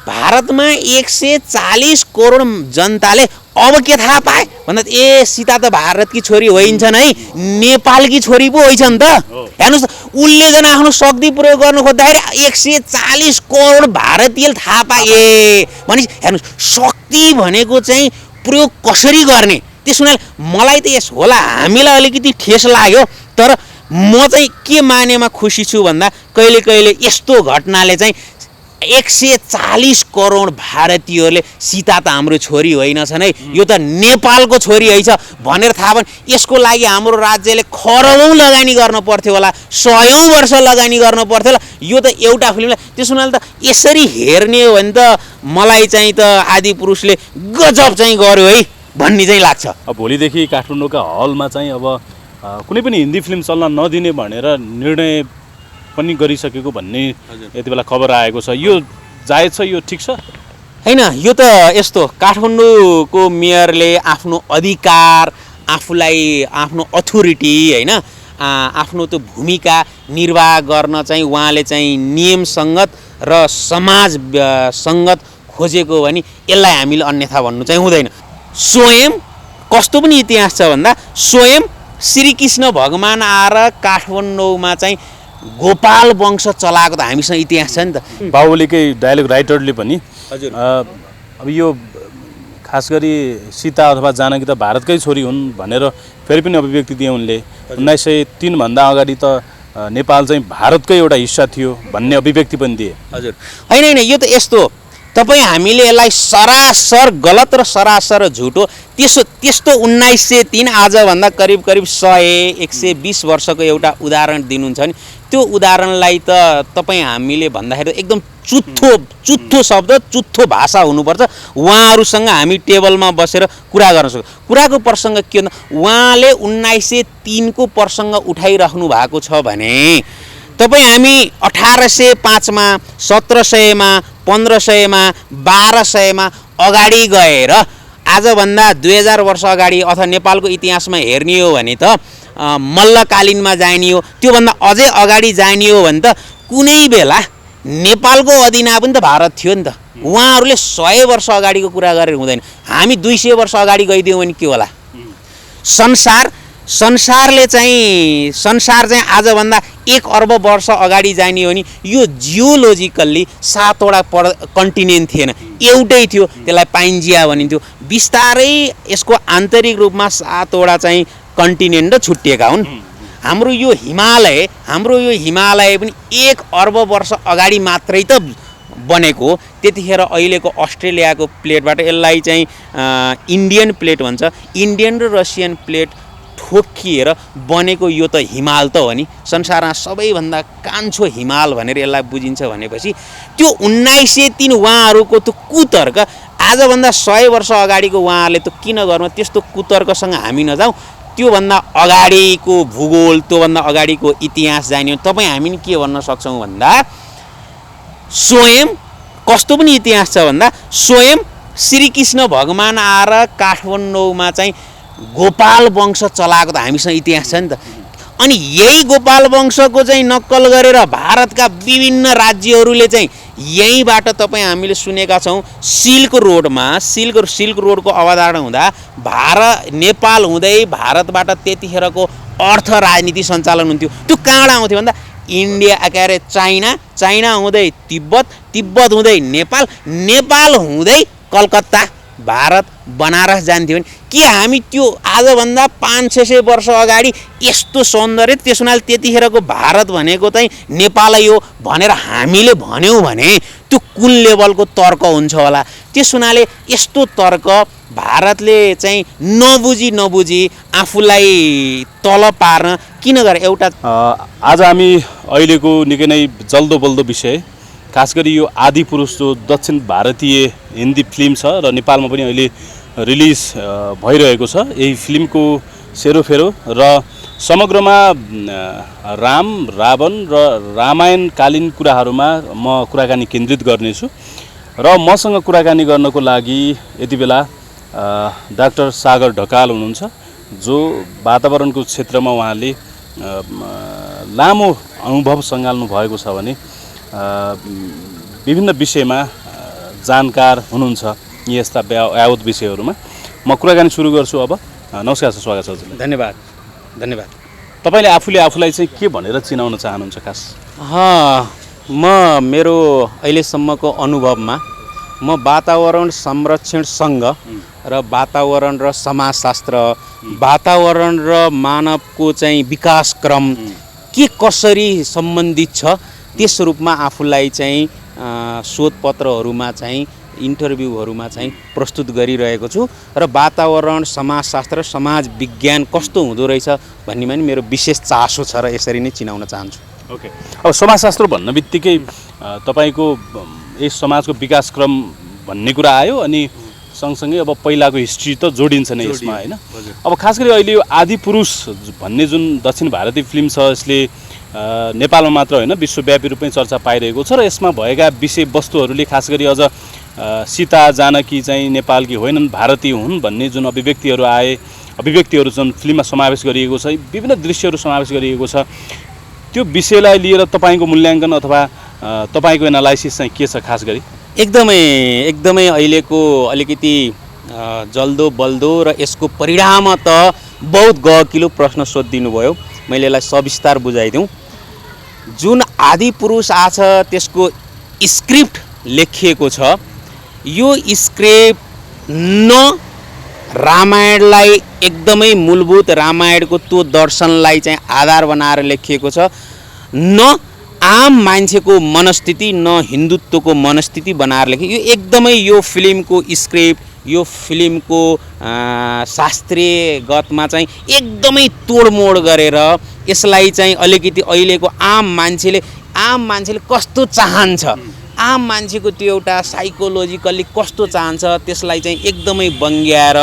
भारतमा 140 करोड जनताले अब के थाहा पाए भन्दा ए सीता त भारतकी छोरी होइन्छन् है, नेपालकी छोरी पो होइछ नि त। हेर्नुहोस् उसले जन आफ्नो शक्ति प्रयोग गर्नु खोज्दाखेरि 140 करोड भारतीयले थाहा पाए भने हेर्नुहोस् शक्ति भनेको चाहिँ प्रयोग कसरी गर्ने। त्यसो हुनाले मलाई त यस होला हामीलाई अलिकति ठेस लाग्यो, तर म चाहिँ के मानेमा खुसी छु भन्दा कहिले कहिले यस्तो घटनाले चाहिँ 140 करोड भारतीयहरूले सीता त हाम्रो छोरी होइनछन् है, यो त नेपालको छोरी है भनेर थाहा भयो। यसको लागि हाम्रो राज्यले खरबौँ लगानी गर्नु पर्थ्यो होला, 100औं वर्ष लगानी गर्नु पर्थ्यो होला यो त एउटा फिल्मलाई। त्यसो हुनाले त यसरी हेर्ने हो भने त मलाई चाहिँ त आदिपुरुषले गजब चाहिँ गर्यो है भन्ने चाहिँ लाग्छ। अब भोलिदेखि काठमाडौँका हलमा चाहिँ अब कुनै पनि हिन्दी फिल्म चल्न नदिने भनेर निर्णय पनि गरिसकेको भन्ने यति बेला खबर आएको छ। यो जायज छ, यो ठिक छ? हैन, यो त यस्तो काठमाडौँको मेयरले आफ्नो अधिकार आफूलाई आफ्नो अथोरिटी हैन आफ्नो त्यो भूमिका निर्वाह गर्न चाहिँ उहाँले चाहिँ नियम सङ्गत र समाज सङ्गत खोजेको हो भने यसलाई हामीले अन्यथा भन्नु चाहिँ हुँदैन। स्वयं कस्तो पनि इतिहास छ भन्दा स्वयं श्रीकृष्ण भगवान आएर काठमाडौँमा चाहिँ गोपाल वंश चलाएको त हामीसँग इतिहास छ नि त। बाहुबलीकै डायलग राइटरले पनि अब यो खास गरी सीता अथवा जानकी त भारतकै छोरी हुन् भनेर फेरि पनि अभिव्यक्ति दिए उनले। 1903 भन्दा अगाडि त नेपाल चाहिँ भारतकै एउटा हिस्सा थियो भन्ने अभिव्यक्ति पनि दिए। हजुर हैन हैन, यो त यस्तो तपाईँ हामीले यसलाई सरासर गलत र सरासर झुटो त्यस्तो 1903 आजभन्दा करिब 100-120 वर्षको एउटा उदाहरण दिनुहुन्छ नि त्यो उदाहरणलाई त तपाईँ हामीले भन्दाखेरि एकदम चुत्थो शब्द चुत्थो भाषा हुनुपर्छ। उहाँहरूसँग हामी टेबलमा बसेर कुरा गर्न सक्छौँ। कुराको प्रसङ्ग के हो उहाँले 1903 को प्रसङ्ग उठाइराख्नु भएको छ भने तपाईँ हामी 1805 मा 1700 मा 1500 मा 1200 मा अगाडि गएर आजभन्दा 2000 वर्ष अगाडि अथवा नेपालको इतिहासमा हेर्ने हो भने त मल्लकालीनमा जाने हो, त्योभन्दा अझै अगाडि जाने हो भने त कुनै बेला नेपालको अधीनमा पनि त भारत थियो नि त। उहाँहरूले 100 वर्ष अगाडिको कुरा गरेर हुँदैन, हामी 200 वर्ष अगाडि गइदियौँ भने के होला। संसार चाहिँ आजभन्दा 1 अर्ब वर्ष अगाडि जाने हो नि यो जियोलोजिकल्ली 7 वटा कन्टिनेन्ट थिएन, एउटै थियो, त्यसलाई पाइन्जिया भनिन्थ्यो। बिस्तारै यसको आन्तरिक रूपमा 7 वटा चाहिँ कन्टिनेन्ट छुट्टिएका हुन्। हाम्रो यो हिमालय पनि 1 अर्ब वर्ष अगाडि मात्रै त बनेको हो। त्यतिखेर अहिलेको अस्ट्रेलियाको प्लेटबाट यसलाई चाहिँ इन्डियन प्लेट भन्छ, इन्डियन र रसियन प्लेट ठोकिएर बनेको यो त हिमाल त हो नि, संसारमा सबैभन्दा कान्छो हिमाल भनेर यसलाई बुझिन्छ। भनेपछि त्यो 1903 उहाँहरूको त्यो कुतर्क आजभन्दा 100 वर्ष अगाडिको उहाँहरूले त किन गर्नु त्यस्तो कुतर्कसँग हामी नजाउँ। त्योभन्दा अगाडिको भूगोल त्योभन्दा अगाडिको इतिहास जान्यो तपाईँ हामी के भन्न सक्छौँ भन्दा स्वयं कस्तो पनि इतिहास छ भन्दा स्वयं श्रीकृष्ण भगवान आएर काठमाडौँमा चाहिँ गोपाल वंश चलाएको त हामीसँग इतिहास छ नि त। अनि यही गोपाल वंशको चाहिँ नक्कल गरेर भारतका विभिन्न राज्यहरूले चाहिँ यहीँबाट तपाईँ हामीले सुनेका छौँ सिल्क रोडको अवधारणा हुँदा नेपाल हुँदै भारतबाट त्यतिखेरको अर्थ राजनीति सञ्चालन हुन्थ्यो। त्यो कहाँबाट आउँथ्यो भन्दा इन्डिया के अरे चाइना हुँदै तिब्बत हुँदै नेपाल हुँदै कलकत्ता भारत बनारस जान्थ्यो भने के हामी त्यो आजभन्दा 500-600 वर्ष अगाडि यस्तो सौन्दर्य त्यस हुनाले त्यतिखेरको भारत भनेको चाहिँ नेपालै हो भनेर हामीले भन्यौँ भने त्यो कुन लेभलको तर्क हुन्छ होला। त्यस हुनाले यस्तो तर्क भारतले चाहिँ नबुझी आफूलाई तल पार्न किन गरे। एउटा आज हामी अहिलेको निकै नै जल्दो बल्दो विषय खास गरी यो आदिपुरुष जो दक्षिण भारतीय हिन्दी फिल्म छ र नेपालमा पनि अहिले रिलिज भइरहेको छ, यही फिल्मको सेरोफेरो र समग्रमा राम रावण र रामायणकालीन कुराहरूमा म कुराकानी केन्द्रित गर्नेछु। र मसँग कुराकानी गर्नको लागि यति बेला डाक्टर सागर ढकाल हुनुहुन्छ जो वातावरणको क्षेत्रमा उहाँले लामो अनुभव सँगाल्नु भएको छ भने विभिन्न विषयमा जानकार हुनुहुन्छ यी यस्ता यावत विषयहरूमा। म कुराकानी सुरु गर्छु अब। नमस्कार सर, स्वागत छ हजुरलाई। धन्यवाद धन्यवाद। तपाईँले आफूले आफूलाई चाहिँ के भनेर चिनाउन चाहनुहुन्छ खास? म मेरो अहिलेसम्मको अनुभवमा म वातावरण संरक्षण सङ्घ र वातावरण र समाजशास्त्र, वातावरण र मानवको चाहिँ विकास क्रम के कसरी सम्बन्धित छ त्यस रूपमा आफूलाई चाहिँ शोधपत्रहरूमा चाहिँ इन्टरभ्यूहरूमा चाहिँ प्रस्तुत गरिरहेको छु र वातावरण समाजशास्त्र समाज विज्ञान कस्तो हुँदो रहेछ भन्नेमा नि मेरो विशेष चासो छ र यसरी नै चिनाउन चाहन्छु। ओके, अब समाजशास्त्र भन्न बित्तिकै तपाईँको यस समाजको विकास क्रम भन्ने कुरा आयो अनि सँगसँगै अब पहिलाको हिस्ट्री त जोडिन्छ नै यसमा होइन। अब खास गरी अहिले यो आदिपुरुष भन्ने जुन दक्षिण भारतीय फिल्म छ यसले नेपालमा मात्र होइन विश्वव्यापी रूपमै चर्चा पाइरहेको छ र यसमा भएका विषयवस्तुहरूले खास गरी अझ सीता जानकी चाहिँ नेपालकी होइनन् भारतीय हुन् भन्ने जुन अभिव्यक्तिहरू जुन फिल्ममा समावेश गरिएको छ, विभिन्न दृश्यहरू समावेश गरिएको छ, त्यो विषयलाई लिएर तपाईँको मूल्याङ्कन अथवा तपाईँको एनालाइसिस चाहिँ के छ खास गरी? एकदमै अहिलेको अलिकति जल्दो बल्दो र यसको परिणाम त बहुत गहकिलो प्रश्न सोधिदिनु भयो। मैले यसलाई सविस्तार बुझाइदिउँ। जुन आदिपुरुष आछ त्यसको स्क्रिप्ट लेखिएको छ, यो स्क्रिप्ट न रामायणलाई एकदमै मूलभूत रामायणको त्यो दर्शनलाई चाहिँ आधार बनाएर लेखिएको छ, न आम मान्छेको मनस्थिति न हिन्दुत्वको मनस्थिति बनाएर लेखेको। यो एकदमै यो फिल्मको स्क्रिप्ट, यो फिल्मको शास्त्रीयगतमा चाहिँ एकदमै तोडमोड गरेर यसलाई चाहिँ अलिकति अहिलेको आम मान्छेले कस्तो चाहन्छ, आम मान्छेको त्यो एउटा साइकोलोजिकल्ली कस्तो चाहन्छ त्यसलाई चाहिँ एकदमै बङ्ग्याएर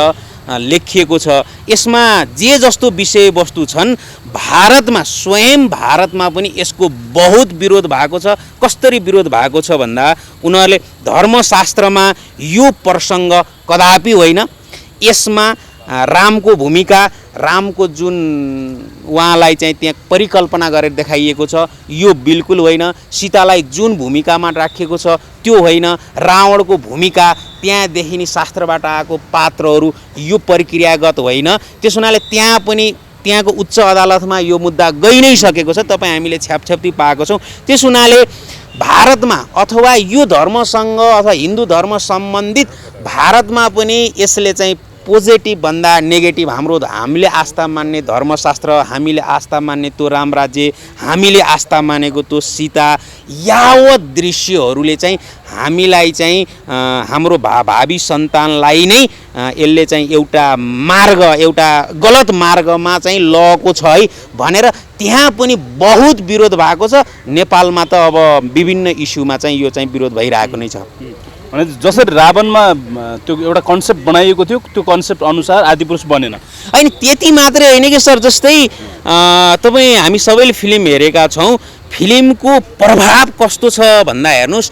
लेखिएको छ। यसमा जे जस्तो विषयवस्तु छन् भारतमा, स्वयं भारतमा पनि यसको बहुत विरोध भएको छ। कसरी विरोध भएको छ भन्दा उनीहरूले धर्मशास्त्रमा यो प्रसङ्ग कदापि होइन, यसमा रामको भूमिका, रामको जुन उहाँलाई चाहिँ त्यहाँ परिकल्पना गरेर देखाइएको छ यो बिल्कुल होइन, सीतालाई जुन भूमिकामा राखिएको छ त्यो होइन, रावणको भूमिका त्यहाँदेखि नि शास्त्रबाट आएको पात्रहरू यो प्रक्रियागत होइन। त्यस हुनाले त्यहाँ पनि त्यहाँको उच्च अदालतमा यो मुद्दा गइ नै सकेको छ, तपाईँ हामीले छ्यापछ्याप्ती पाएको छौँ। त्यस हुनाले भारतमा अथवा यो धर्मसँग अथवा हिन्दू धर्म सम्बन्धित भारतमा पनि यसले चाहिँ पोजिटिभ भन्दा नेगेटिभ, हामीले आस्था मान्ने धर्मशास्त्र, हामीले आस्था मान्ने त्यो राम राज्य, हामीले आस्था मानेको त्यो सीता, यावत दृश्यहरूले चाहिँ हामीलाई चाहिँ हाम्रो भावी सन्तानलाई नै यसले चाहिँ एउटा गलत मार्गमा चाहिँ लगेको छ है भनेर त्यहाँ पनि बहुत विरोध भएको छ। नेपालमा त अब विभिन्न इस्युमा चाहिँ यो चाहिँ विरोध भइरहेको नै छ। भने जसरी रावणमा त्यो एउटा कन्सेप्ट बनाइएको थियो त्यो कन्सेप्ट अनुसार आदिपुरुष बनेन। होइन त्यति मात्रै होइन कि सर, जस्तै तपाईँ हामी सबैले फिल्म हेरेका छौँ, फिल्मको प्रभाव कस्तो छ भन्दा हेर्नुहोस्,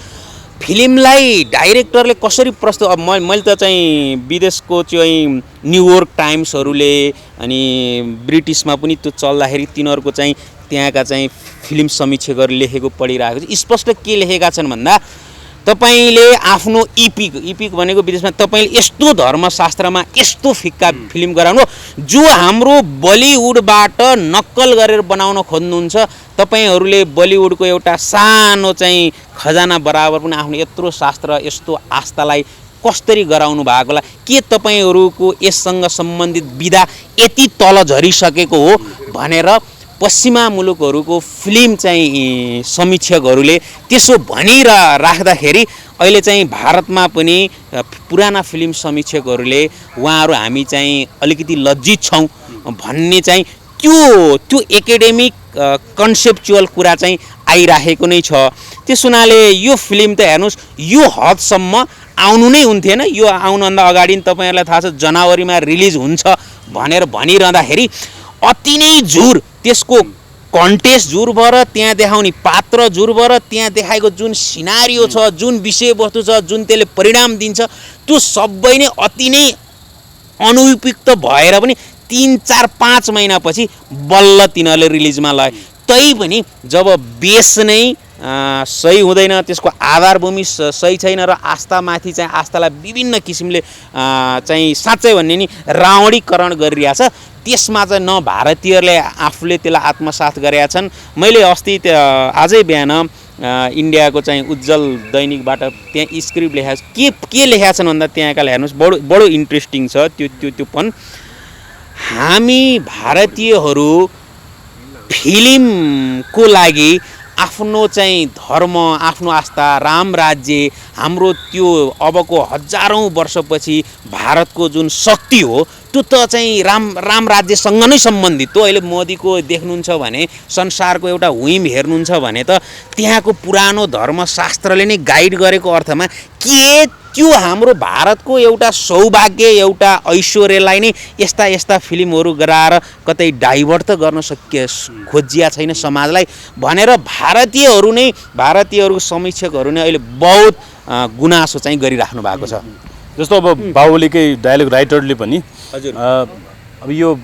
फिल्मलाई डाइरेक्टरले कसरी प्रस्तुत, अब मैले त चाहिँ विदेशको चाहिँ न्युयोर्क टाइम्सहरूले अनि ब्रिटिसमा पनि त्यो चल्दाखेरि तिनीहरूको चाहिँ त्यहाँका चाहिँ फिल्म समीक्षकहरू लेखेको पढिरहेको छ। स्पष्ट के लेखेका छन् भन्दा तपाईले आफ्नो इपिक भनेको विदेशमा तपाईले यस्तो धर्मशास्त्रमा यस्तो फिक्का फिल्म गराउनु जो हाम्रो बलिउडबाट नक्कल गरेर बनाउन खोज्नुहुन्छ। तपाईहरूले बलिउडको एउटा सानो चाहिँ खजाना बराबर पनि आफ्नो यत्रो शास्त्र यस्तो आस्थालाई कसरी गराउनु भएकोला, के तपाईहरूको यससँग सम्बन्धित विधा यति तल झरिसकेको हो भनेर पश्चिमा मुलुकहरूको फिल्म चाहिँ समीक्षकहरूले त्यसो राख्दाखेरि अहिले चाहिँ भारतमा पनि पुराना फिल्म समीक्षकहरूले उहाँहरू हामी चाहिँ अलिकति लज्जित छौँ भन्ने चाहिँ त्यो एकाडेमिक कन्सेप्चुअल कुरा चाहिँ आइराखेको नै छ। त्यस हुनाले यो फिल्म त हेर्नुहोस् यो हदसम्म आउनु नै हुन्थेन। यो आउनुभन्दा अगाडि तपाईँहरूलाई थाहा छ जनवरीमा रिलिज हुन्छ भनेर भनिरहँदाखेरि अति नै झुर, त्यसको कन्टेस्ट झुर भएर, त्यहाँ देखाउने पात्र झुर भएर, त्यहाँ देखाएको जुन सिनारियो छ, जुन विषयवस्तु छ, जुन त्यसले परिणाम दिन्छ, त्यो सबै नै अति नै अनुपयुक्त भएर पनि 3-4-5 महिनापछि बल्ल तिनीहरूले रिलिजमा लगे। तै पनि जब बेस नै सही हुँदैन, त्यसको आधारभूमि सही छैन र आस्थामाथि चाहिँ आस्थालाई विभिन्न किसिमले चाहिँ साँच्चै भन्ने नि रावणीकरण गरिरहेछ। त्यसमा चाहिँ न भारतीयहरूले आफूले त्यसलाई आत्मसात गरेका छन्। मैले अस्ति आजै बिहान इन्डियाको चाहिँ उज्जवल दैनिकबाट त्यहाँ स्क्रिप्ट लेखेको के लेखेका छन् भन्दा त्यहाँकाले हेर्नुहोस्, बडो इन्ट्रेस्टिङ छ त्यो पनि। हामी भारतीयहरू फिल्मको लागि आफ्नो चाहिँ धर्म, आफ्नो आस्था, राम राज्य, हाम्रो त्यो अबको हजारौँ वर्षपछि भारतको जुन शक्ति हो त्यो त चाहिँ राम राज्यसँग नै सम्बन्धित हो। अहिले मोदीको देख्नुहुन्छ भने संसारको एउटा व्हिम हेर्नुहुन्छ भने त त्यहाँको पुरानो धर्मशास्त्रले नै गाइड गरेको अर्थमा के त्यो हाम्रो भारतको एउटा सौभाग्य, एउटा ऐश्वर्यलाई नै यस्ता फिल्महरू गराएर कतै डाइभर्ट त गर्न खोजिया छैन समाजलाई भनेर भारतीयहरू समीक्षकहरू नै अहिले बहुत गुनासो चाहिँ गरिराख्नु भएको छ। जस्तो अब बाहुबलीकै डायलग राइटरले पनि हजुर अब यो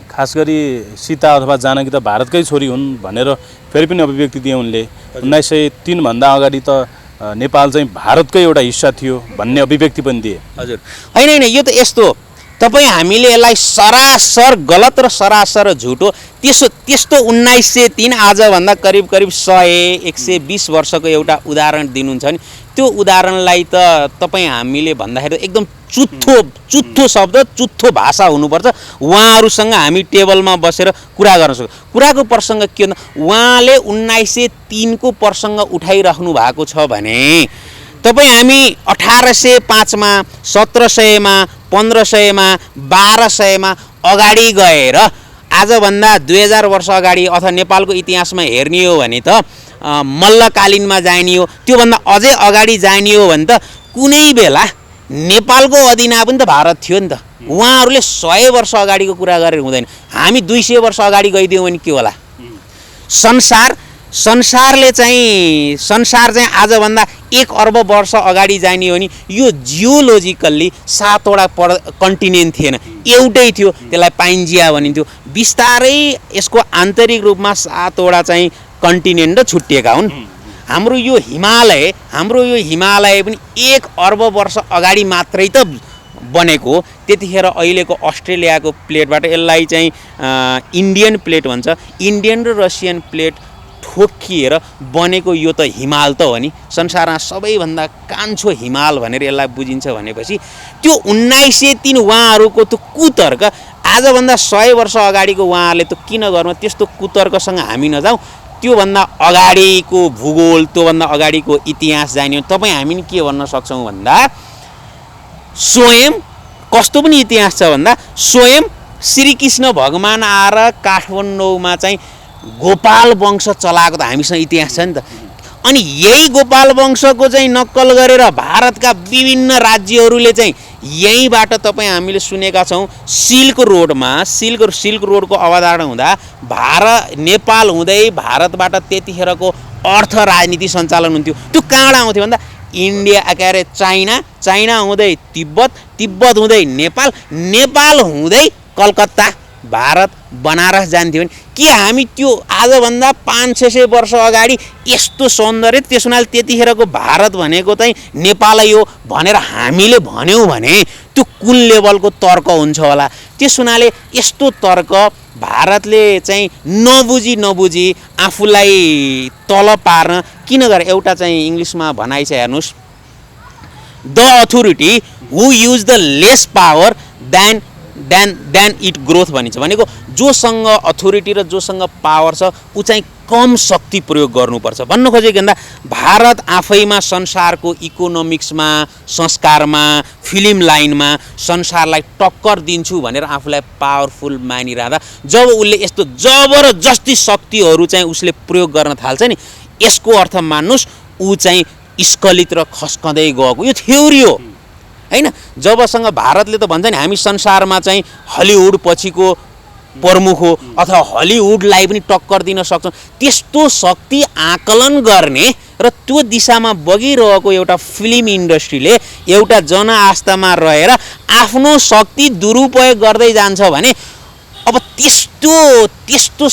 खास गरी सीता अथवा जानकी त भारतकै छोरी हुन् भनेर फेरि पनि अभिव्यक्ति दिए उनले। 1903 भन्दा अगाडि त नेपाल चाहिँ भारतकै एउटा हिस्सा थियो भन्ने अभिव्यक्ति पनि दिए। हजुर होइन, यो त यस्तो तपाईँ हामीले यसलाई सरासर गलत र सरासर झुटो त्यस्तो 1903 आजभन्दा करिब 100-120 वर्षको एउटा उदाहरण दिनुहुन्छ नि, त्यो उदाहरणलाई त तपाईँ हामीले भन्दाखेरि एकदम चुत्थो शब्द, चुत्थो भाषा हुनुपर्छ। उहाँहरूसँग हामी टेबलमा बसेर कुरा गर्न सक्छौँ। कुराको प्रसङ्ग के हो, उहाँले 1903 को प्रसङ्ग उठाइराख्नु भएको छ भने तपाईँ हामी 1805 मा, 1700 मा, 1500 मा, 1200 मा अगाडि गएर आजभन्दा 2000 वर्ष अगाडि अथवा नेपालको इतिहासमा हेर्ने हो भने त मल्लकालीनमा जाने हो, त्योभन्दा अझै अगाडि जाने हो भने त कुनै बेला नेपालको अधीनमा पनि त भारत थियो नि त। उहाँहरूले 100 वर्ष अगाडिको कुरा गरेर हुँदैन। हामी 200 वर्ष अगाडि गइदियौँ भने के होला? संसार चाहिँ आजभन्दा 1 अर्ब वर्ष अगाडि जाने हो भने यो जियोलोजिकल्ली 7वटा कन्टिनेन्ट थिएन, एउटै थियो, त्यसलाई पाइन्जिया भनिन्थ्यो। बिस्तारै यसको आन्तरिक रूपमा 7वटा चाहिँ कन्टिनेन्ट छुट्टिएका हुन्। हाम्रो यो हिमालय पनि 1 अर्ब वर्ष अगाडि मात्रै त बनेको हो। त्यतिखेर अहिलेको अस्ट्रेलियाको प्लेटबाट यसलाई चाहिँ इन्डियन प्लेट भन्छ, इन्डियन र रसियन प्लेट ठोकिएर बनेको यो त हिमाल त हो नि। संसारमा सबैभन्दा कान्छो हिमाल भनेर यसलाई बुझिन्छ भनेपछि त्यो 1903 उहाँहरूको त्यो कुतर्क आजभन्दा 100 वर्ष अगाडिको उहाँहरूले त किन गर्नु, त्यस्तो कुतर्कसँग हामी नजाउँ। त्योभन्दा अगाडिको भूगोल, त्योभन्दा अगाडिको इतिहास जान्यो तपाईँ हामी के भन्न सक्छौँ भन्दा स्वयं कस्तो पनि इतिहास छ भन्दा स्वयं श्रीकृष्ण भगवान आएर काठमाडौँमा चाहिँ गोपाल वंश चलाएको त हामीसँग इतिहास छ नि त। अनि यही गोपाल वंशको चाहिँ नक्कल गरेर भारतका विभिन्न राज्यहरूले चाहिँ यहीँबाट तपाईँ हामीले सुनेका छौँ सिल्क रोडको अवधारणा हुँदा नेपाल हुँदै भारतबाट त्यतिखेरको अर्थ राजनीति सञ्चालन हुन्थ्यो। त्यो कहाँबाट आउँथ्यो भन्दा इन्डिया के अरे चाइना हुँदै तिब्बत हुँदै नेपाल हुँदै कलकत्ता, भारत, बनारस जान्थ्यो भने के हामी त्यो आजभन्दा 500-600 वर्ष अगाडि यस्तो सौन्दर्य, त्यस हुनाले त्यतिखेरको भारत भनेको चाहिँ नेपालै हो भनेर हामीले भन्यौँ भने त्यो कुन लेभलको तर्क हुन्छ होला? त्यस हुनाले यस्तो तर्क भारतले चाहिँ नबुझी आफूलाई तल पार्न किन गरे? एउटा चाहिँ इङ्ग्लिसमा भनाइ छ हेर्नुहोस्, the authority who use the less power than it growth भनिन्छ। भनेको जोसँग अथोरिटी र जोसँग पावर छ ऊ चाहिँ कम शक्ति प्रयोग गर्नुपर्छ भन्नु खोजेको भन्दा भारत आफैमा संसारको इकोनोमिक्समा, संस्कारमा, फिल्म लाइनमा संसारलाई टक्कर दिन्छु भनेर आफूलाई पावरफुल मानिरहँदा जब उसले यस्तो जबरजस्ती शक्तिहरू चाहिँ उसले प्रयोग गर्न थाल्छ नि, यसको अर्थ मान्नुहोस् ऊ चाहिँ स्खलित र खस्कँदै गएको यो थ्योरी हो हैन। जबसँग भारतले त भन्छ नि हामी संसारमा चाहिँ हलिउड पछिको प्रमुख हो अथवा हलिउडलाई पनि टक्कर दिन सक्छौँ, त्यस्तो शक्ति आकलन गर्ने र त्यो दिशामा बगिरहेको एउटा फिल्म इन्डस्ट्रीले एउटा जनआस्थामा रहेर आफ्नो शक्ति दुरुपयोग गर्दै जान्छ भने अब त्यस्तो त्यस्तो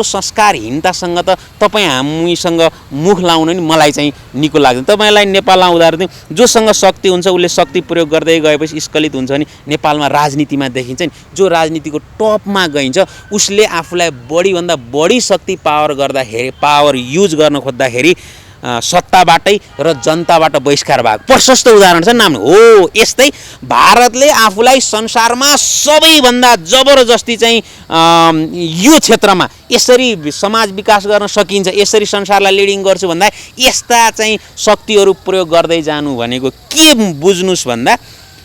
संस्कारहीनतासँग त तपाईँ हामीसँग मुख लाउन नि मलाई चाहिँ निको लाग्दैन। तपाईँलाई नेपालमा उदाहरण दिउँ, जोसँग शक्ति हुन्छ उसले शक्ति प्रयोग गर्दै गएपछि स्खलित हुन्छ नि नेपालमा राजनीतिमा देखिन्छ नि। जो राजनीतिको टपमा गइन्छ उसले आफूलाई बढीभन्दा बढी शक्ति पावर युज गर्न खोज्दाखेरि सत्ताबाटै र जनताबाट बहिष्कार भएको प्रशस्त उदाहरण छ। नाम हो यस्तै भारतले आफूलाई संसारमा सबैभन्दा जबरजस्ती चाहिँ यो क्षेत्रमा यसरी समाज विकास गर्न सकिन्छ, यसरी संसारलाई लिडिङ गर्छु भन्दा यस्ता चाहिँ शक्तिहरू प्रयोग गर्दै जानु भनेको के बुझ्नुस् भन्दा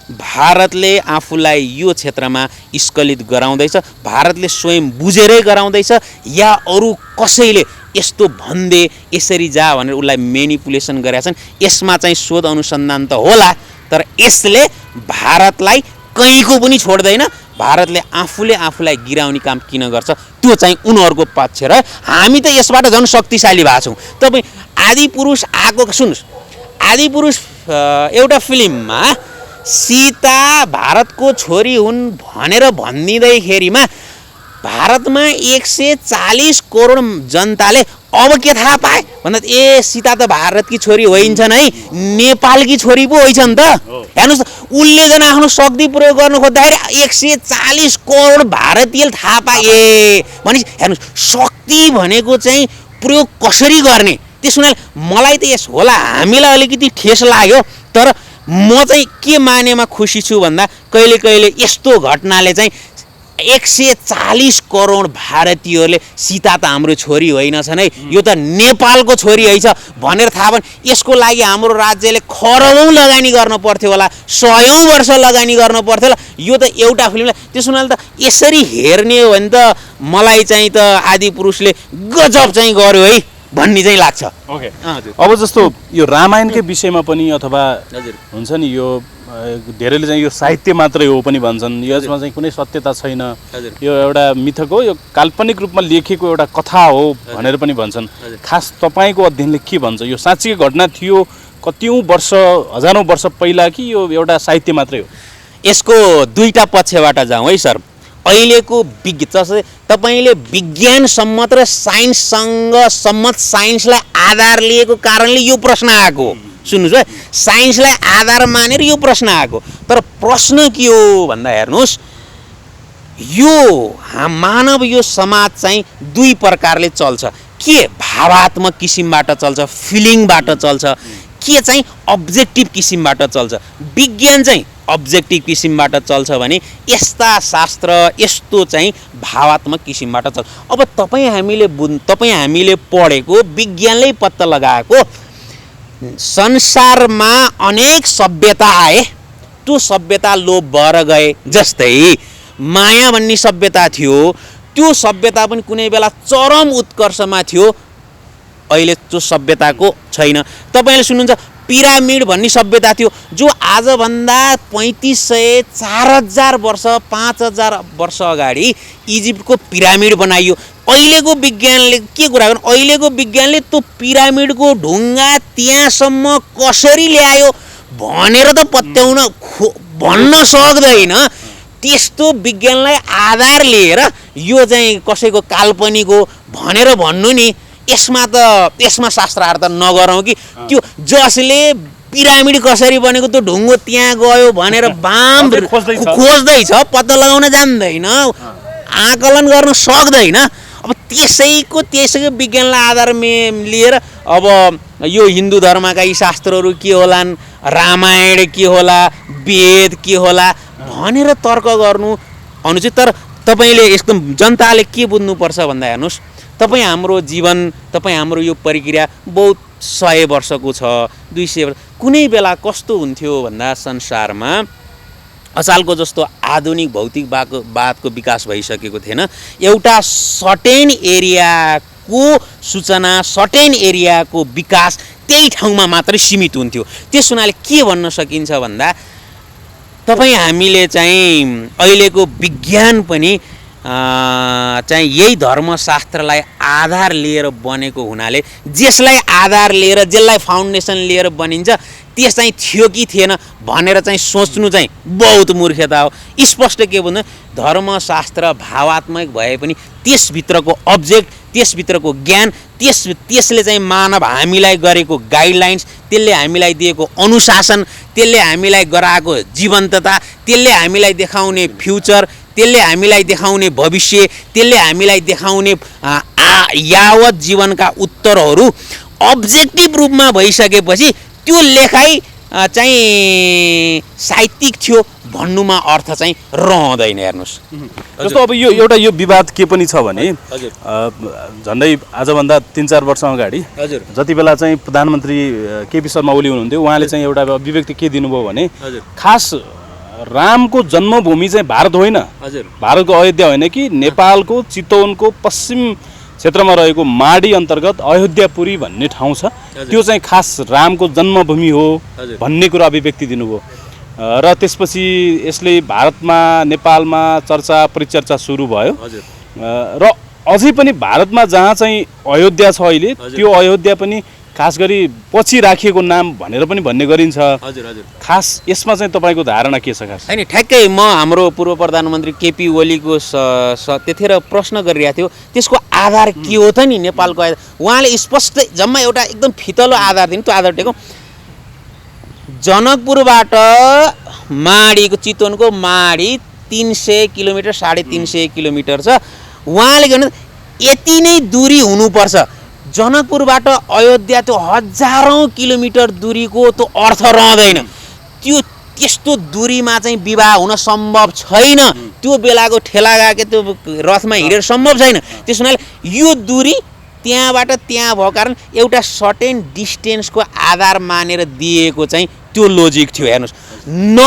भारतले आफूलाई यो क्षेत्रमा स्खलित गराउँदैछ, भारतले स्वयं बुझेरै गराउँदैछ या अरू कसैले यस्तो भन्दे यसरी जा भनेर उसलाई मेनिपुलेसन गरेका छन्। यसमा चाहिँ शोध अनुसन्धान त होला, तर यसले भारतलाई कहीँको पनि छोड्दैन। भारतले आफूलाई गिराउने काम किन गर्छ त्यो चाहिँ उनीहरूको पक्ष र हामी त यसबाट झन् शक्तिशाली भएको छौँ। तपाईँ आदिपुरुष आएको सुन्नुहोस्, आदिपुरुष एउटा फिल्ममा सीता भारतको छोरी हुन् भनेर भनिदिँदैखेरिमा भारतमा 140 करोड जनताले अब के थाहा पाए भन्दा ए सीता त भारतकी छोरी होइन्छन् है, नेपालकी छोरी पो होइछ नि त। हेर्नुहोस् उसले जन आफ्नो शक्ति प्रयोग गर्नु खोज्दाखेरि 140 करोड भारतीयले थाहा पाए भने हेर्नुहोस् शक्ति भनेको चाहिँ प्रयोग कसरी गर्ने त्यस हुनाले मलाई त यस होला हामीलाई अलिकति ठेस लाग्यो। तर म चाहिँ के मानेमा खुसी छु भन्दा कहिले कहिले यस्तो घटनाले चाहिँ 140 करोड भारतीयहरूले सीता त हाम्रो छोरी होइनछन् है, यो त नेपालको छोरी है भनेर थाहा भयो। यसको लागि हाम्रो राज्यले खरबौँ लगानी गर्नु पर्थ्यो होला, 100औं वर्ष लगानी गर्नु पर्थ्यो होला यो त एउटा फिल्मलाई। त्यसो हुनाले त यसरी हेर्ने हो भने त मलाई चाहिँ त आदिपुरुषले गजब चाहिँ गर्यो है भन्ने चाहिँ लाग्छ। ओके अब जस्तो यो रामायणकै विषयमा पनि अथवा हुन्छ नि यो धेरैले चाहिँ यो साहित्य मात्रै हो पनि भन्छन्, यसमा चाहिँ कुनै सत्यता छैन, यो एउटा मिथक हो, यो काल्पनिक रूपमा लेखेको एउटा कथा हो भनेर पनि भन्छन्। खास तपाईँको अध्ययनले के भन्छ, यो साँच्चै घटना थियो कतिौँ वर्ष हजारौँ वर्ष पहिला कि यो एउटा साहित्य मात्रै हो? यसको दुईटा पक्षबाट जाउँ है सर। अहिलेको तपाईँले विज्ञान सम्मत र साइन्ससँग सम्मत साइन्सलाई आधार लिएको कारणले यो प्रश्न आएको। सुन्नुहोस् है, साइन्सलाई आधार मानेर यो प्रश्न आएको। तर प्रश्न के हो भन्दा हेर्नुहोस् यो मानव यो समाज चाहिँ दुई प्रकारले चल्छ। के भावात्मक किसिमबाट चल्छ, फिलिङबाट चल्छ, के चाहिँ अब्जेक्टिभ किसिमबाट चल्छ। विज्ञान चाहिँ अब्जेक्टिभ किसिमबाट चल्छ भने यस्ता शास्त्र यस्तो चाहिँ भावात्मक किसिमबाट चल्छ। अब तपाईँ हामीले पढेको विज्ञानले पत्ता लगाएको संसारमा अनेक सभ्यता आए, त्यो सभ्यता लोप भएर गए। जस्तै माया भन्ने सभ्यता थियो, त्यो सभ्यता पनि कुनै बेला चरम उत्कर्षमा थियो, अहिले त्यो सभ्यताको छैन। तपाईँले सुन्नुहुन्छ पिरामिड भन्ने सभ्यता थियो जो आजभन्दा 3500 4000 वर्ष 5000 वर्ष अगाडि इजिप्टको पिरामिड बनाइयो। अहिलेको विज्ञानले के कुरा गर्नु, अहिलेको विज्ञानले त्यो पिरामिडको ढुङ्गा त्यहाँसम्म कसरी ल्यायो भनेर त पत्याउन भन्न सक्दैन। त्यस्तो विज्ञानलाई आधार लिएर यो चाहिँ कसैको काल्पनिक हो भनेर भन्नु नि यसमा शास्त्रार्थ नगरौँ कि त्यो जसले पिरामिड कसरी बनेको त्यो ढुङ्गो त्यहाँ गयो भनेर बाम खोज्दैछ, पत्ता लगाउन जान्दैन, आकलन गर्न सक्दैन। अब त्यसैको विज्ञानलाई आधार लिएर अब यो हिन्दू धर्मका यी शास्त्रहरू के होलान्, रामायण के होला, वेद के होला भनेर तर्क गर्नु अनुचित। तर तपाईँले यसको जनताले के बुझ्नुपर्छ भन्दा हेर्नुहोस् तपाईँ हाम्रो जीवन, तपाईँ हाम्रो यो प्रक्रिया बहुत 100 वर्षको छ, 200 वर्ष। कुनै बेला कस्तो हुन्थ्यो भन्दा संसारमा अचालको जस्तो आधुनिक भौतिकवादको विकास भइसकेको थिएन। एउटा सर्टेन एरियाको सूचना, सर्टेन एरियाको विकास त्यही ठाउँमा मात्रै सीमित हुन्थ्यो। त्यस हुनाले के भन्न सकिन्छ भन्दा तपाईँ हामीले चाहिँ अहिलेको विज्ञान पनि चाहिँ यही धर्मशास्त्रलाई आधार लिएर बनेको हुनाले जसलाई आधार लिएर जसलाई फाउन्डेसन लिएर बनिन्छ त्यस चाहिँ थियो कि थिएन भनेर चाहिँ सोच्नु चाहिँ बहुत मूर्खता हो। स्पष्ट के भन्नु, धर्मशास्त्र भावात्मक भए पनि त्यसभित्रको अब्जेक्ट, त्यसभित्रको ज्ञान, त्यसले चाहिँ मानव हामीलाई गरेको गाइडलाइन्स, त्यसले हामीलाई दिएको अनुशासन, त्यसले हामीलाई गराएको जीवन्तता, त्यसले हामीलाई देखाउने फ्युचर, त्यसले हामीलाई देखाउने भविष्य, त्यसले हामीलाई देखाउने यावत जीवनका उत्तरहरू अब्जेक्टिभ रूपमा भइसकेपछि त्यो लेखाइ चाहिँ साहित्यिक थियो भन्नुमा अर्थ चाहिँ रहँदैन। हेर्नुहोस्, जस्तो अब यो विवाद के पनि छ भने झन्डै आजभन्दा 3-4 वर्ष अगाडि जति बेला चाहिँ प्रधानमन्त्री केपी शर्मा ओली हुनुहुन्थ्यो, उहाँले चाहिँ एउटा अभिव्यक्ति के दिनुभयो भने खास रामको जन्मभूमि चाहिँ भारत होइन, भारतको अयोध्या होइन कि नेपालको चितवनको पश्चिम क्षेत्रमा रहेको माडी अन्तर्गत अयोध्यापुरी भन्ने ठाउँ छ, त्यो चाहिँ खास रामको जन्मभूमि हो भन्ने कुरा अभिव्यक्ति दिनुभयो। र त्यसपछि यसले भारतमा नेपालमा चर्चा परिचर्चा सुरु भयो र अझै पनि भारतमा जहाँ चाहिँ अयोध्या छ अहिले त्यो अयोध्या पनि खास गरी पछि राखिएको नाम भनेर पनि भन्ने गरिन्छ। खास यसमा चाहिँ तपाईँको धारणा के छ? खास होइन, ठ्याक्कै म हाम्रो पूर्व प्रधानमन्त्री केपी ओलीको त्यतिखेर प्रश्न गरिरहेको थियो, त्यसको आधार के हो त नि नेपालको आधार? उहाँले स्पष्ट जम्मा एउटा एकदम फितलो आधार दिनु, त्यो आधार टेको जनकपुरबाट माडीको चितवनको माडी 300 किलोमिटर 350 किलोमिटर छ। उहाँले भन्नु यति नै दूरी हुनुपर्छ। जनकपुरबाट अयोध्या त्यो हजारौँ किलोमिटर दूरीको त्यो अर्थ रहँदैन। त्यस्तो दूरीमा चाहिँ विवाह हुन सम्भव छैन। त्यो बेलाको ठेलागाके त्यो रथमा हिँडेर सम्भव छैन। त्यस हुनाले यो दूरी त्यहाँबाट त्यहाँ भएको कारण एउटा सर्टेन डिस्टेन्सको आधार मानेर दिएको चाहिँ त्यो लोजिक थियो। हेर्नुहोस् न,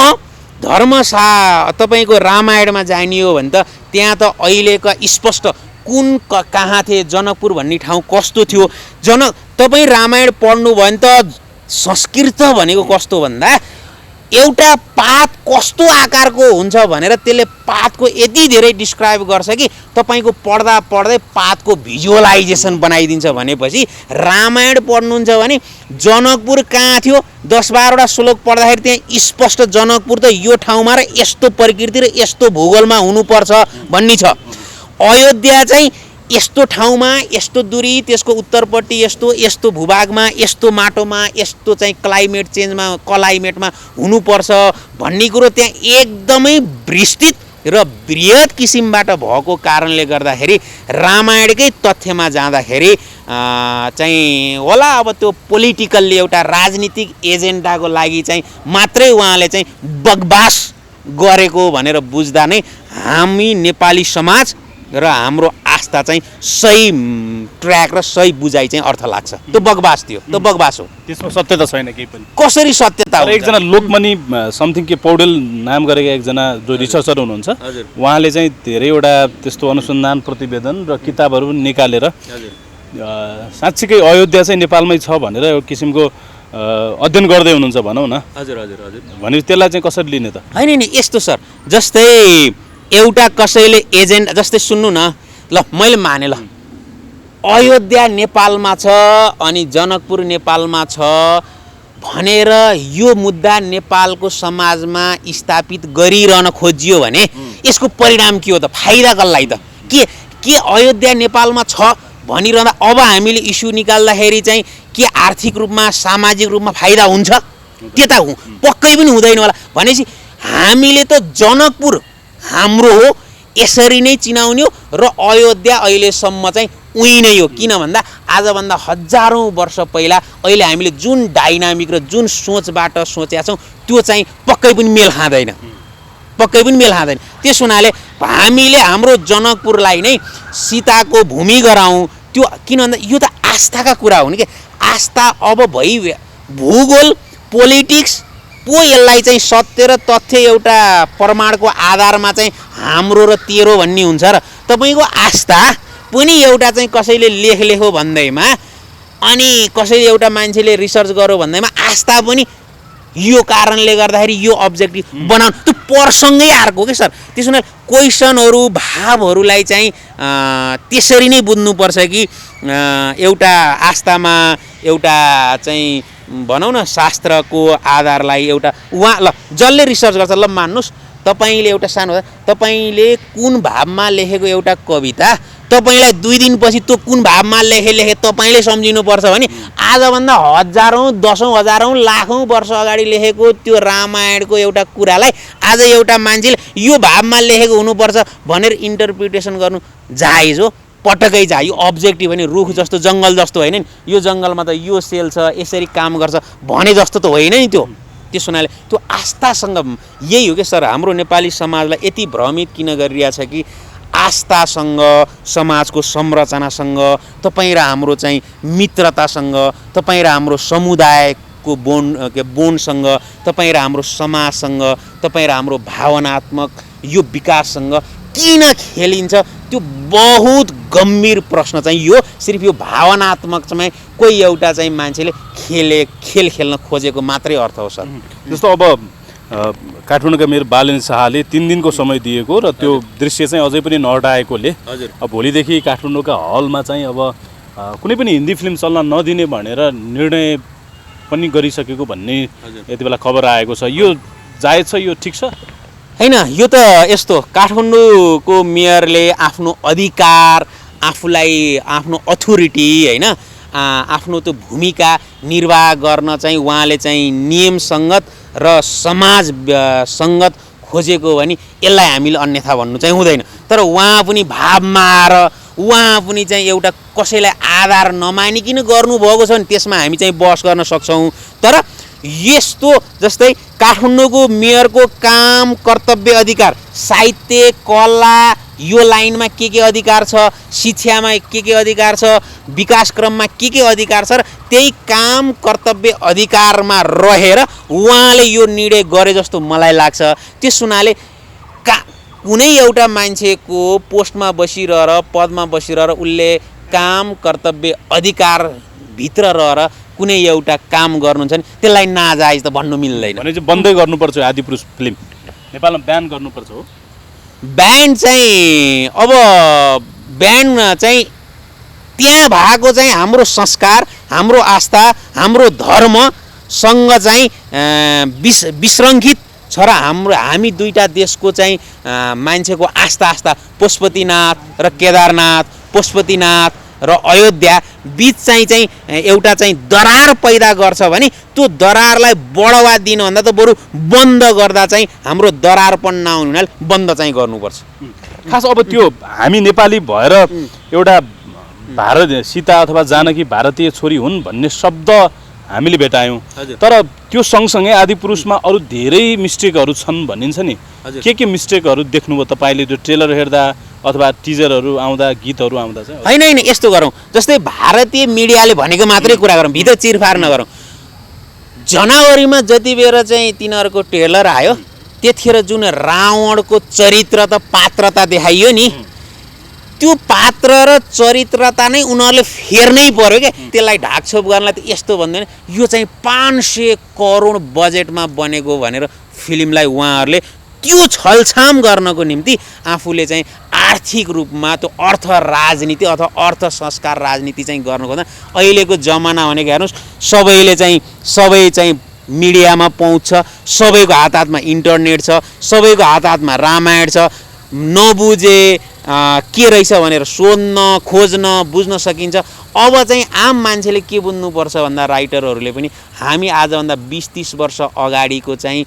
तपाईँको रामायणमा जानियो भने त त्यहाँ त अहिलेका स्पष्ट कुन कहाँ थिए, जनकपुर भन्ने ठाउँ कस्तो थियो। तपाईँ रामायण पढ्नु भयो भने त संस्कृत भनेको कस्तो भन्दा एउटा पात कस्तो आकारको हुन्छ भनेर त्यसले पातको यति धेरै डिस्क्राइब गर्छ कि तपाईँको पढ्दा पढ्दै पातको भिजुअलाइजेसन बनाइदिन्छ। भनेपछि रामायण पढ्नुहुन्छ भने जनकपुर कहाँ थियो 10-12वटा श्लोक पढ्दाखेरि त्यहाँ स्पष्ट जनकपुर त यो ठाउँमा र यस्तो प्रकृति र यस्तो भूगोलमा हुनुपर्छ भन्ने छ। अयोध्या चाहिँ यस्तो ठाउँमा यस्तो दूरी, त्यसको उत्तरपट्टि यस्तो भूभागमा यस्तो माटोमा यस्तो चाहिँ क्लाइमेटमा हुनुपर्छ भन्ने कुरो त्यहाँ एकदमै विस्तृत र बृहत किसिमबाट भएको कारणले गर्दाखेरि रामायणकै तथ्यमा जाँदाखेरि चाहिँ होला अब त्यो पोलिटिकल्ली एउटा राजनीतिक एजेन्डाको लागि चाहिँ मात्रै उहाँले चाहिँ बकवास गरेको भनेर बुझ्दा नै हामी नेपाली समाज र हाम्रो आस्था चाहिँ सही ट्र्याक र सही बुझाइ चाहिँ अर्थ लाग्छ। त्यो बकवास थियो, त्यो बकवास हो, त्यसमा सत्यता छैन केही पनि। कसरी सत्यता हुन्छ? एकजना लोकमनी समथिङ के पौडेल नाम गरेका एकजना जो रिसर्चर हुनुहुन्छ, उहाँले चाहिँ धेरैवटा त्यस्तो अनुसन्धान प्रतिवेदन र किताबहरू पनि निकालेर साँच्चीकै अयोध्या चाहिँ नेपालमै छ भनेर एउटा किसिमको अध्ययन गर्दै हुनुहुन्छ भनौँ न। भनेपछि त्यसलाई चाहिँ कसरी लिने त? होइन नि, यस्तो सर, जस्तै एउटा कसैले एजेन्ट जस्तै सुन्नु न, ल मैले माने ल अयोध्या नेपालमा छ अनि जनकपुर नेपालमा छ भनेर यो मुद्दा नेपालको समाजमा स्थापित गरिरहन खोजियो भने यसको परिणाम के हो त? फाइदा कसलाई त? के अयोध्या नेपालमा छ भनिरहँदा अब हामीले इस्यु निकाल्दाखेरि चाहिँ के आर्थिक रूपमा सामाजिक रूपमा फाइदा हुन्छ? त्यता पक्कै पनि हुँदैन होला। भनेपछि हामीले त जनकपुर हाम्रो हो यसरी नै चिनाउने हो र अयोध्या अहिलेसम्म चाहिँ उही नै हो। किन भन्दा आजभन्दा हजारौँ वर्ष पहिला अहिले हामीले जुन डाइनामिक र जुन सोचबाट सोचेका छौँ त्यो चाहिँ पक्कै पनि मेल खाँदैन, पक्कै पनि मेल खाँदैन। त्यस हुनाले हामीले हाम्रो जनकपुरलाई नै सीताको भूमि गराउँ। त्यो किन भन्दा यो त आस्थाका कुरा हो नि के। आस्था अब भूगोल पोलिटिक्स पो यसलाई चाहिँ सत्य र तथ्य एउटा प्रमाणको आधारमा चाहिँ हाम्रो र तेरो भन्ने हुन्छ र तपाईँको आस्था पनि एउटा चाहिँ कसैले लेखो भन्दैमा अनि कसैले एउटा मान्छेले रिसर्च गर्यो भन्दैमा आस्था पनि यो कारणले गर्दाखेरि यो अब्जेक्टिभ बनाउनु त्यो परसँगै अर्को के सर। त्यसो हुनाले क्वेसनहरू भावहरूलाई चाहिँ त्यसरी नै बुझ्नुपर्छ कि एउटा आस्थामा एउटा चाहिँ भनौँ न शास्त्रको आधारलाई एउटा उहाँ ल जसले रिसर्च गर्छ ल मान्नुहोस् तपाईँले एउटा सानो तपाईँले कुन भावमा लेखेको एउटा कविता तपाईँलाई 2 दिनपछि त्यो कुन भावमा लेखे तपाईँले सम्झिनुपर्छ भने आजभन्दा हजारौँ दसौँ हजारौँ लाखौँ वर्ष अगाडि लेखेको त्यो रामायणको एउटा कुरालाई आज एउटा मान्छेले यो भावमा लेखेको हुनुपर्छ भनेर इन्टरप्रिटेसन गर्नु जायज हो पटक्कै जाय यो अब्जेक्टिभ होइन रुख जस्तो जङ्गल जस्तो होइन नि यो जङ्गलमा त यो सेल छ यसरी काम गर्छ भने जस्तो त होइन नि त्यो त्यस हुनाले त्यो आस्थासँग यही हो कि सर हाम्रो नेपाली समाजलाई यति भ्रमित किन गरिरहेछ कि आस्थासँग समाजको संरचनासँग तपाईँ र हाम्रो चाहिँ मित्रतासँग तपाईँ र हाम्रो समुदायको बोनसँग तपाईँ र हाम्रो समाजसँग तपाईँ र हाम्रो भावनात्मक यो विकाससँग किन खेलिन्छ त्यो बहुत गम्भीर प्रश्न चाहिँ यो सिर्फ यो भावनात्मक चाहिँ कोही एउटा चाहिँ मान्छेले खेल खेल्न खोजेको मात्रै अर्थ हो सर जस्तो अब काठमाडौँका मेरो बालेन शाहले 3 दिनको समय दिएको र त्यो दृश्य चाहिँ अझै पनि नहटाएकोले अब भोलिदेखि काठमाडौँका हलमा चाहिँ अब कुनै पनि हिन्दी फिल्म चल्न नदिने भनेर निर्णय पनि गरिसकेको भन्ने यति बेला खबर आएको छ यो जायज छ यो ठिक छ हैन यो त यस्तो काठमाडौँको मेयरले आफ्नो अधिकार आफूलाई आफ्नो अथोरिटी हैन आफ्नो त्यो भूमिका निर्वाह गर्न चाहिँ उहाँले चाहिँ नियम संगत र समाज संगत खोजेको भने यसलाई हामीले अन्यथा भन्नु चाहिँ हुँदैन तर उहाँ पनि भावमा आएर उहाँ पनि चाहिँ एउटा कसैलाई आधार नमानिकन गर्नुभएको छ भने त्यसमा हामी चाहिँ बहस गर्न सक्छौँ तर यस्तो जस्तै काठमाडौँको मेयरको काम कर्तव्य अधिकार साहित्य कला यो लाइनमा के अधिकार छ शिक्षामा के अधिकार छ विकास क्रममा के अधिकार छ र त्यही काम कर्तव्य अधिकारमा रहेर उहाँले यो निर्णय गरे जस्तो मलाई लाग्छ त्यस हुनाले कुनै एउटा मान्छेको पोस्टमा बसिरहेर पदमा बसिरहेर उसले काम कर्तव्य अधिकार भित्र रहेर कुनै एउटा काम गर्नुहुन्छ नि त्यसलाई नाजायज त भन्नु मिल्दैन भने चाहिँ बन्दै गर्नुपर्छ आदिपुरुष फिल्म नेपालमा ब्यान गर्नुपर्छ हो ब्यान चाहिँ अब ब्यान चाहिँ त्यहाँ भएको चाहिँ हाम्रो संस्कार हाम्रो आस्था हाम्रो धर्मसँग चाहिँ विसृङ्खित छ र हामी दुईटा देशको चाहिँ मान्छेको आस्था पशुपतिनाथ र केदारनाथ पशुपतिनाथ र अयोध्या बीच चाहिँ एउटा चाहिँ दरार पैदा गर्छ भने त्यो दरारलाई बढावा दिनुभन्दा त बरु बन्द गर्दा चाहिँ हाम्रो दरारपन नआउनु हुनाले बन्द चाहिँ गर्नुपर्छ खास अब त्यो हामी नेपाली भएर एउटा भारत सीता अथवा जानकी भारतीय छोरी हुन् भन्ने शब्द हामीले भेटायौँ तर त्यो सँगसँगै आदिपुरुषमा अरू धेरै मिस्टेकहरू छन् भनिन्छ नि के मिस्टेकहरू देख्नुभयो तपाईँले त्यो ट्रेलर हेर्दा अथवा टिजरहरू आउँदा गीतहरू आउँदा चाहिँ होइन यस्तो गरौँ जस्तै भारतीय मिडियाले भनेको मात्रै कुरा गरौँ भित्र चिरफार नगरौँ जनवरीमा जति बेर चाहिँ तिनीहरूको ट्रेलर आयो त्यतिखेर जुन रावणको चरित्र त पात्रता देखाइयो नि त्यो पात्र र चरित्रता नै उनीहरूले फेर्नै पर्यो क्या त्यसलाई ढाकछोप गर्नलाई त यस्तो भन्दैन यो चाहिँ 500 करोड बजेटमा बनेको भनेर फिल्मलाई उहाँहरूले त्यो छलछाम गर्नको निम्ति आफूले चाहिँ आर्थिक रूपमा त्यो अर्थ राजनीति अथवा अर्थ संस्कार राजनीति चाहिँ गर्नु खोज्दा अहिलेको जमाना भनेको हेर्नुहोस् सबै चाहिँ मिडियामा पहुँच छ सबैको हातमा इन्टरनेट छ सबैको हातमा रामायण छ नबुझे के रहेछ भनेर सोध्न खोज्न बुझ्न सकिन्छ अब चाहिँ आम मान्छेले के बुझ्नुपर्छ भन्दा राइटरहरूले पनि हामी आजभन्दा 20-30 वर्ष अगाडिको चाहिँ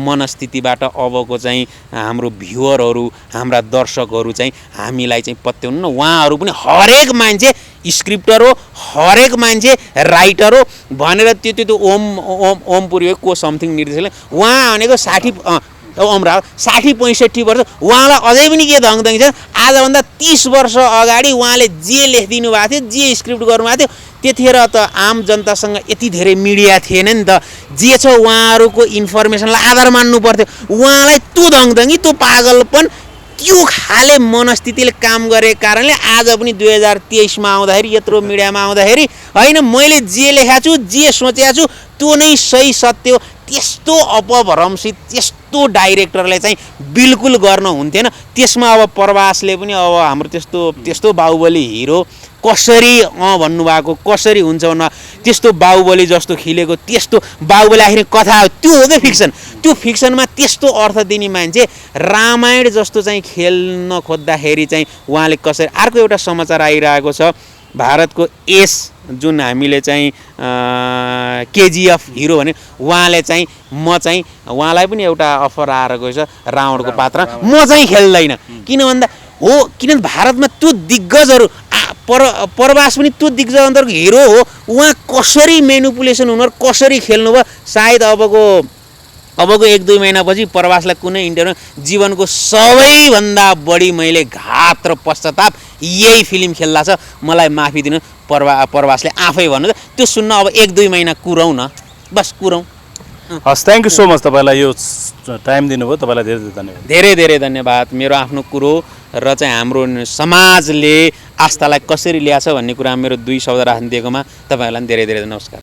मनस्थितिबाट अबको चाहिँ हाम्रो भ्युअरहरू हाम्रा दर्शकहरू चाहिँ हामीलाई चाहिँ पत्याउनु न उहाँहरू पनि हरेक मान्छे स्क्रिप्टर हो हरेक मान्छे राइटर हो भनेर त्यो ओमपुरी को समथिङ निर्देशकले उहाँ भनेको 60-65 वर्ष उहाँलाई अझै पनि के धङधङ छ आजभन्दा 30 वर्ष अगाडि उहाँले जे लेखिदिनु भएको थियो जे स्क्रिप्ट गर्नुभएको थियो त्यतिखेर त आम जनतासँग यति धेरै मिडिया थिएन नि त जे छ उहाँहरूको इन्फर्मेसनलाई आधार मान्नु पर्थ्यो उहाँलाई त्यो धङधङी त्यो पागलपन त्यो खाले मनस्थितिले काम गरेको कारणले आज पनि 2023 मा आउँदाखेरि यत्रो मिडियामा आउँदाखेरि होइन मैले जे लेखाएको छु जे सोचेको छु त्यो नै सही सत्य हो। त्यस्तो अपभ्रंशित त्यस्तो डाइरेक्टरलाई चाहिँ बिल्कुल गर्न हुन्थेन। त्यसमा अब प्रवासले पनि अब हाम्रो त्यस्तो बाहुबली हिरो कसरी भन्नुभएको, कसरी हुन्छ भन्नु, त्यस्तो बाहुबली जस्तो खिलेको त्यस्तो बाहुबली आखिर कथा हो, त्यो हो क्या फिक्सन। त्यो फिक्सनमा त्यस्तो अर्थ दिने मान्छे रामायण जस्तो चाहिँ खेल्न खोज्दाखेरि चाहिँ उहाँले कसरी। अर्को एउटा समाचार आइरहेको छ, भारतको एस जुन हामीले चाहिँ केजिएफ हिरो भने उहाँले चाहिँ उहाँलाई पनि एउटा अफर आएर गएछ रावणको पात्र, म चाहिँ खेल्दैन। किन भन्दा हो, किनभने भारतमा त्यो दिग्गजहरू प्रवास पनि त्यो दिग्गज अन्तर्गत हिरो हो। उहाँ कसरी मेनिपुलेसन हुनु, कसरी खेल्नुभयो, सायद अबको 1-2 महिनापछि प्रवासलाई कुनै इन्टरभ्यू जीवनको सबैभन्दा बढी मैले घात र पश्चाताप यही फिल्म खेल्दा छ, मलाई माफी दिनु प्रवासले आफै भन्नु। त्यो सुन्न अब 1-2 महिना कुरौँ न, बस कुरौँ। हस्, थ्याङ्क यू सो मच। तपाईँलाई यो टाइम दिनुभयो, तपाईँलाई धेरै धेरै धन्यवाद। धेरै धेरै धन्यवाद। मेरो आफ्नो कुरो र चाहिँ हाम्रो समाजले आस्थालाई कसरी ल्याछ भन्ने कुरा मेरो 2 शब्द राख्न दिएकोमा तपाईँहरूलाई धेरै धेरै नमस्कार।